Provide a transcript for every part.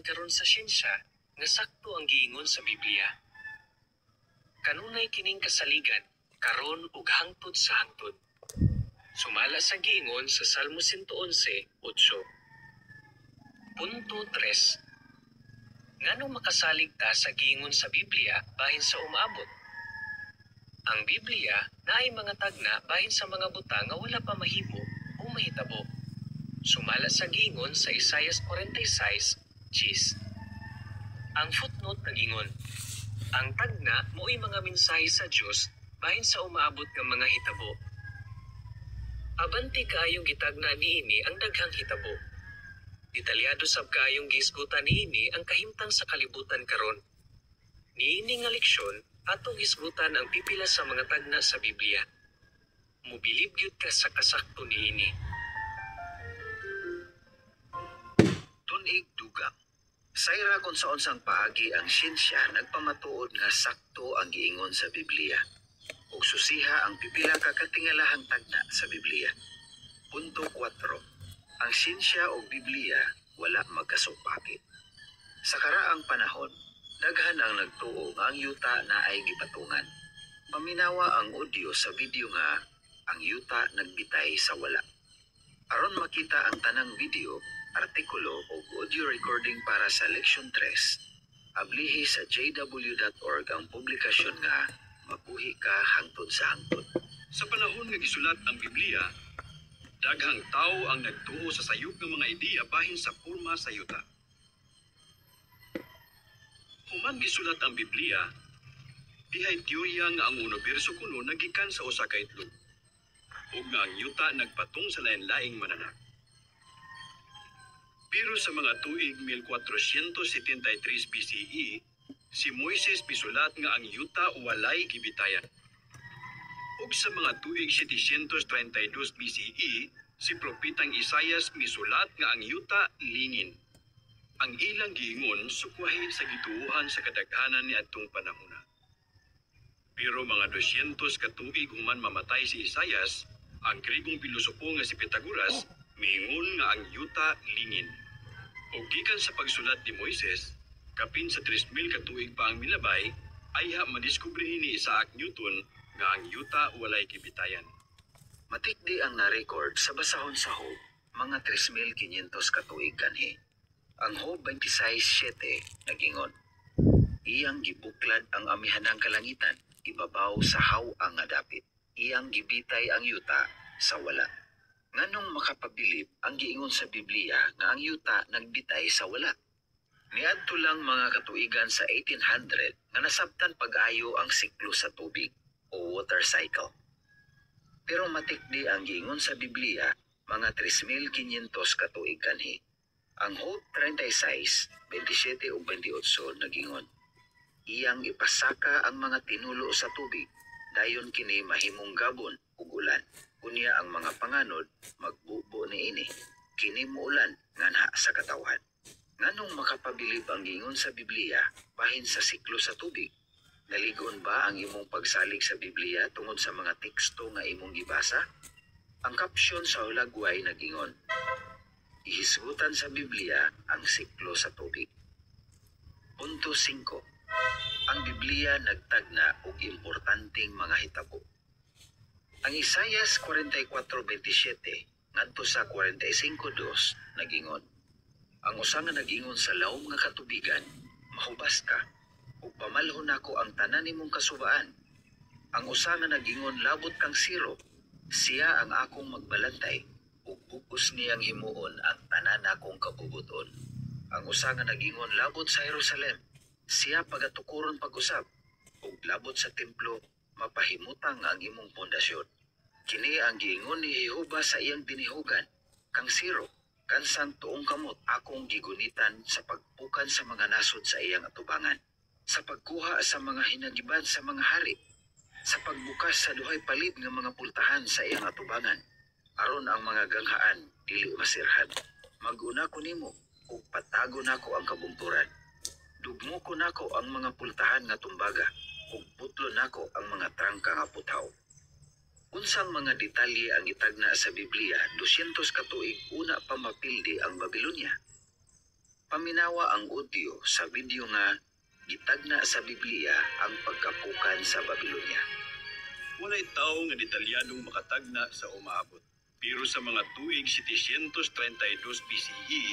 karon sa siyensya nga sakto ang giingon sa Biblia. Kanunay kining kasaligan karon ug hangtod sa hangtod. Sumala sa giingon sa Salmo 111:8. Punto 3. Nganong makasalig ta sa giingon sa Biblia bahin sa umaabot? Ang Biblia naay mga tagna bahin sa mga butang nga wala pa mahimo o mahitabo. Sumala sa giingon sa Isaias 46:10. Ang footnote nagingon, ang tagna mo'y mga mensahe sa Dios bahin sa umaabot nga mga hitabo. Abanti kaayong gitagna niini ang daghang hitabo. Detalyado sab kaayong giisgutan niini ang kahimtang sa kalibutan karon. Niini nga leksyon atong hisgutan ang pipila sa mga tagna sa Biblia. Mobilib gyud ka sa kasakto niini. Tunig dugang. Sayra kung sa unsang paagi ang siyensya nagpamatuod nga sakto ang giingon sa Biblia. Ug susiha ang pipila ka katingalahang tagna sa Biblia. Punto 4. Ang siyensya o Biblia wala magkasupakit. Sa karaang panahon, daghan ang nagtuo nga ang yuta na ay gipatungan. Paminawa ang audio sa video nga ang yuta nagbitay sa wala. Aron makita ang tanang video, artikulo o audio recording para sa Leksyon 3, ablihi sa jw.org ang publikasyon nga mabuhi ka hangtod sa hangtod. Sa panahon nga gisulat ang Biblia, daghang tao ang nagtuo sa sayop ng mga ideya bahin sa porma sa yuta. Human gisulat ang Biblia, dihay teorya nga ang universo kuno nagikan sa usa ka itlog, ug nga ang yuta nagpatong sa lain-laing mananak. Pero sa mga tuig 1473 BCE, si Moises bisulat nga ang yuta walay gibitayan. Ug sa mga tuig 732 BCE, si propetang Isaias misulat nga ang yuta lingin. Ang ilang giingon sukwahi sa gituohan sa kadaghanan ni adtong panahona. Pero mga 200 ka tuig human mamatay si Isaias, ang Grigong pilosopo nga si Pythagoras miingon nga ang yuta lingin. Ug gikan sa pagsulat ni Moises, kapin sa 3,000 ka tuig pa ang milabay, ayha madiskubrihin ni Isaac Newton nga ang yuta walay gibitayan. Matikdi ang na-record sa basahon sa Job, mga 3,500 ka tuig kanhi. Ang Job 26:7 nagingon, iyang gibuklad ang amihanang kalangitan, ibabaw sa haw-ang nga dapit. Iyang gibitay ang yuta sa wala. Nganong makapabilib ang giingon sa Biblia nga ang yuta nagbitay sa wala? Niadto lang mga katuigan sa 1800 nga nasabtan pag-ayo ang siklo sa tubig o water cycle. Pero matikdi ang giingon sa Biblia mga 3,500 ka tuig kanhi. Ang Job 36:27 ug 28 nagingon, iyang ipasaka ang mga tinulo sa tubig, dayon kini mahimong gabon ug ulan. Unya ang mga panganod magbubo niini, kini muulan nganha sa katawhan. Nganong makapabilib ang giingon sa Biblia bahin sa siklo sa tubig? Naligon ba ang imong pagsalig sa Biblia tungod sa mga teksto nga imong gibasa? Ang kapsyon sa hulagway nagingon, ihisgutan sa Biblia ang siklo sa tubig. Punto 5. Ang Biblia nagtagna og importanteng mga hitabo. Ang Isaias 44:27 ngadto sa 45:2 nagingon, ang usa nga nagingon sa lawom nga katubigan, mahubas ka, ug pamalhon nako ang tanan nimong kasubaan. Ang usa nga nagingon labot kang siro, siya ang akong magbalantay, ug bugos niyang himuon ang tanan akong kabubuton. Ang usa nga nagingon labot sa Jerusalem, siya pagatukuron pag-usab, ug labot sa templo, mapahimutang ang imong pundasyon. Kini ang giingon ni Jehova sa iyang binihugan, kang siro, kansang tuong kamot akong gigunitan sa pagpukan sa mga nasod sa iyang atubangan, sa pagkuha sa mga hinagiban sa mga hari, sa pagbukas sa duhay palib nga mga pultahan sa iyang atubangan, aron ang mga ganghaan dili masirhan. Mag-una ko nimo, ug patago nako ang kabungturan. Dugmo ko nako ang mga pultahan nga tumbaga, ug putlo nako ang mga trangka nga puthaw. Unsang mga detalye ang itagna sa Biblia 200 ka tuig una pa mapildi ang Babylonia? Paminawa ang audio sa video nga gitagna sa Biblia ang pagkapukan sa Babylonia. Walay tao nga detalyadong makatagna sa umaabot. Pero sa mga tuig 732 BCE,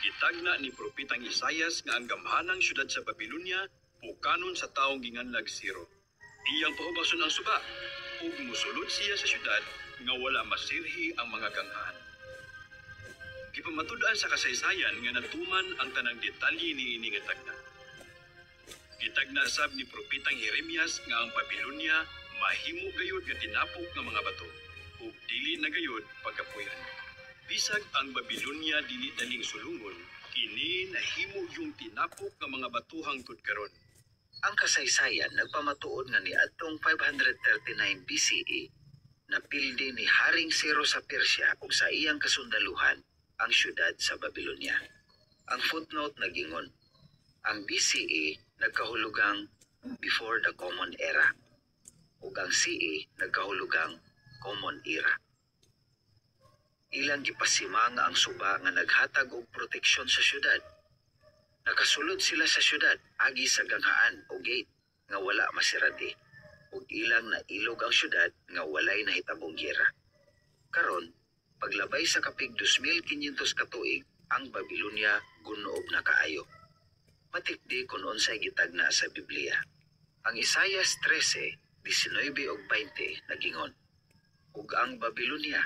gitagna ni Propetang Isayas nga ang gamhanang syudad sa Babylonia pukanon sa taong ginganlag Siro. Iyang pahubason ang suba, ug musulod siya sa syudad nga wala masirhi ang mga ganghan. Gipamatud-an sa kasaysayan nga natuman ang tanang detalye ni ini nga tagna. Gitagna sab ni Propetang Jeremias nga ang Babylonia mahimo gayud nga tinapok nga mga bato ug dili na gayud pagkapuyan. Bisag ang Babylonia dili daling sulungon, kini nahimo yung tinapok nga mga bato hangtod karon. Ang kasaysayan nagpamatuod nga ni adtong 539 BCE napildi ni Haring Siro sa Persya ug sa iyang kasundaluhan ang syudad sa Babylonia. Ang footnote nagingon, ang BCE nagkahulugang before the Common Era ug ang CE nagkahulugang Common Era. Ilang gipasima nga ang suba nga naghatag og proteksyon sa syudad. Nakasulod sila sa syudad agi sa ganghaan o gate nga wala masiradi ug ilang nailog ang syudad nga walay nahitabong giyera. Karon, paglabay sa kapig 2,500 ka tuig, ang Babylonia gunob na kaayo. Matikdi kung unsay gitagna sa Biblia. Ang Isaias 13, 19 ug 20 nagingon, ug ang Babylonia,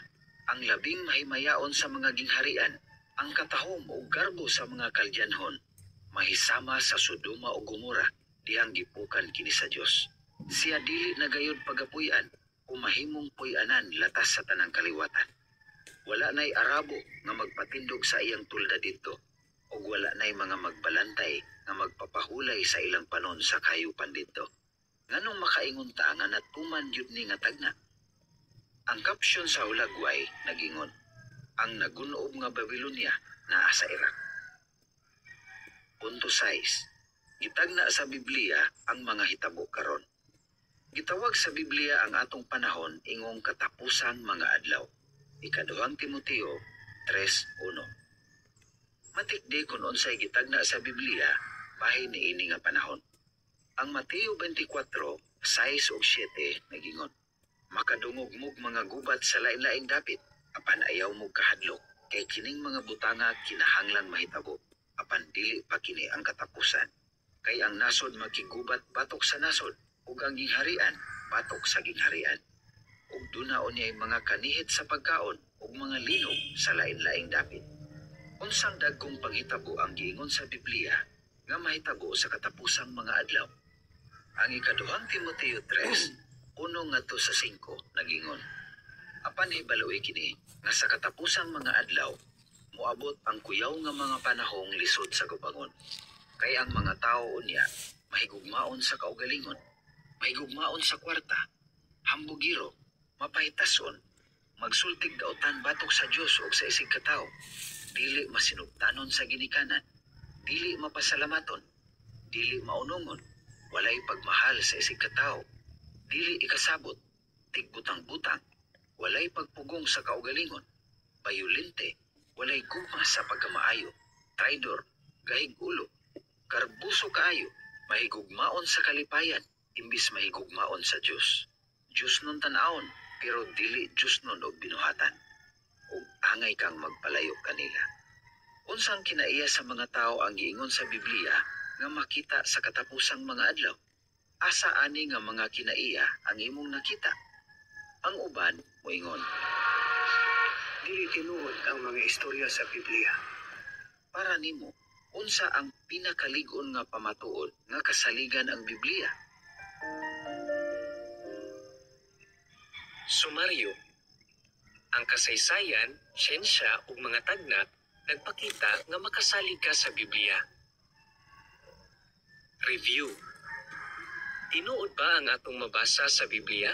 ang labing mahimayaon sa mga gingharian, ang katahom ug garbo sa mga kalyanhon, mahisama sa Sodoma ug Gomora, dihang gipukan kini sa Dios. Siya dili na gayud pagapuy-an o mahimong puy-anan latas sa tanang kaliwatan. Wala na'y Arabo nga magpatindog sa iyang tulda dito, ug wala na'y mga magbalantay nga magpapahulay sa ilang panon sa kayupan dito. Nganong makaingon ta nga natuman yun ni nga tagna? Ang caption sa hulagway nagingon, ang nagunob nga Babylonia naa sa Iraq. Punto 6. Gitagna sa Biblia ang mga hitabo karon. Gitawag sa Biblia ang atong panahon ingong katapusang mga adlaw. Ikaduhang Timoteo 3:1. Matikdi kung unsay gitagna sa Biblia bahin niini nga panahon. Ang Mateo 24:6 ug 7 nagingon, makadungog mog mga gubat sa lain-laing dapit, apan ayaw mog kahadlok, kay kining mga butanga kinahanglang mahitabo, apan dili pa kini ang katapusan. Kay ang nasod makigubat batok sa nasod, ug ang gingharian batok sa gingharian. Ug dunaon niya'y mga kanihit sa pagkaon ug mga linog sa lain-laing dapit. Unsang dagkong panghitabo ang giingon sa Biblia nga mahitabo sa katapusang mga adlaw. Ang ikaduhang Timoteo 3:1-5 nagingon, apan hibaluy kini nga sa katapusang mga adlaw moabot ang kuyaw nga mga panahong lisod sa gubangon. Kay ang mga tao unya mahigugmaon sa kaugalingon, mahigugmaon sa kwarta, hambugiro, mapahitason, magsultig daotan batok sa Dios ug sa isig katao, dili masinugtanon sa ginikanan, dili mapasalamaton, dili maunungon, walay pagmahal sa isig katao, dili ikasabot, tigbutang-butang, walay pagpugong sa kaugalingon, bayulente, walay gugma sa pagkamaayo, traidor, gahig ulo, karbuso kaayo, mahigugmaon sa kalipayan, imbis mahigugmaon sa Dios. Dios nun tanawon, pero dili Dios nun og binuhatan. Ug angay kang magpalayo kanila. Unsang kinaiya sa mga tao ang giingon sa Biblia nga makita sa katapusang mga adlaw? Asa ani nga mga kinaiya ang imong nakita? Ang uban moingon, dili tinuod ang mga istorya sa Biblia. Para nimo, unsa ang pinakalig-on nga pamatuod nga kasaligan ang Biblia? Sumaryo. Ang kasaysayan, siyensya ug mga tagna nagpakita nga makasalig ka sa Biblia. Review. Tinuod ba ang atong mabasa sa Biblia?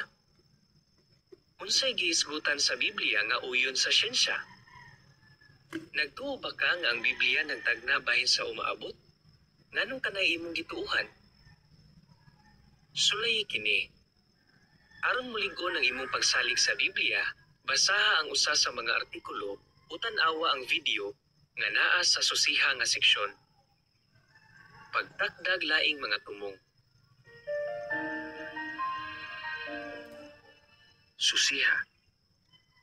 Unsay gihisgutan sa Biblia nga uyon sa siyensya? Nagtuo ba ka nga ang Biblia nagtagna bahin sa umaabot? Nganong kanay imong gituuhan? Sulay kini. Aron mulig-on ang imong pagsalig sa Biblia, basaha ang usa sa mga artikulo o tan-awa ang video nga naa sa susiha nga seksyon. Pagtakdag laing mga tumong. Susiha.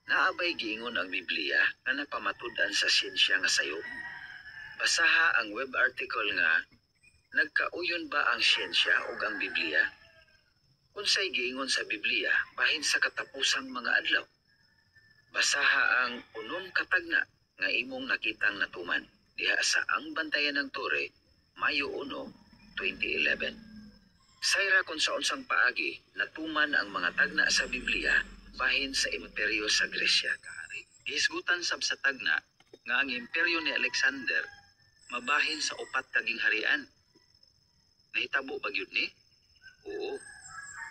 Naabay giingon ang Biblia nga napamatud-an sa siyensya nga sayo. Basaha ang web article nga nagkauyon ba ang siyensya ug ang Biblia? Unsay giingon sa Biblia bahin sa katapusang mga adlaw? Basaha ang unom katagna nga imong nakitang natuman diha sa Ang Bantayan ng Tore, Mayo 1, 2011. Sayra kung sa unsang paagi natuman ang mga tagna sa Biblia bahin sa imperyo sa Gresya. Gihisgutan sab sa tagna nga ang imperyo ni Alexander mabahin sa upat kaging harian. Nahitabo ba gyud ni? Oo.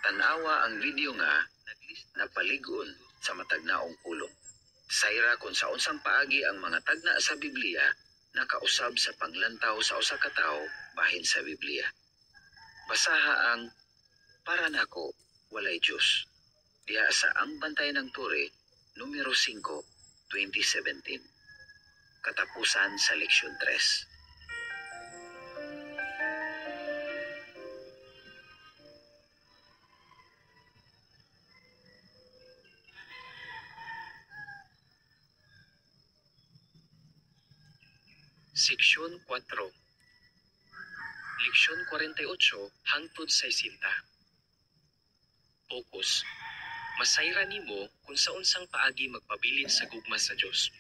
Tanawa ang video nga napaligon sa matagnaong pulong. Sayra kung sa unsang paagi ang mga tagna sa Biblia nakausab sa panglantaw sa usa ka tawo bahin sa Biblia. Basaha ang Para Nako Walay Diyos diha sa Ang Bantayan ng Tore, numero 5, 2017. Katapusan sa leksyon 3. Seksyon 4. Leksyon 48 hangtod 60. Focus. Masayra nimo kung sa unsang paagi magpabilin sa gugma sa Dios.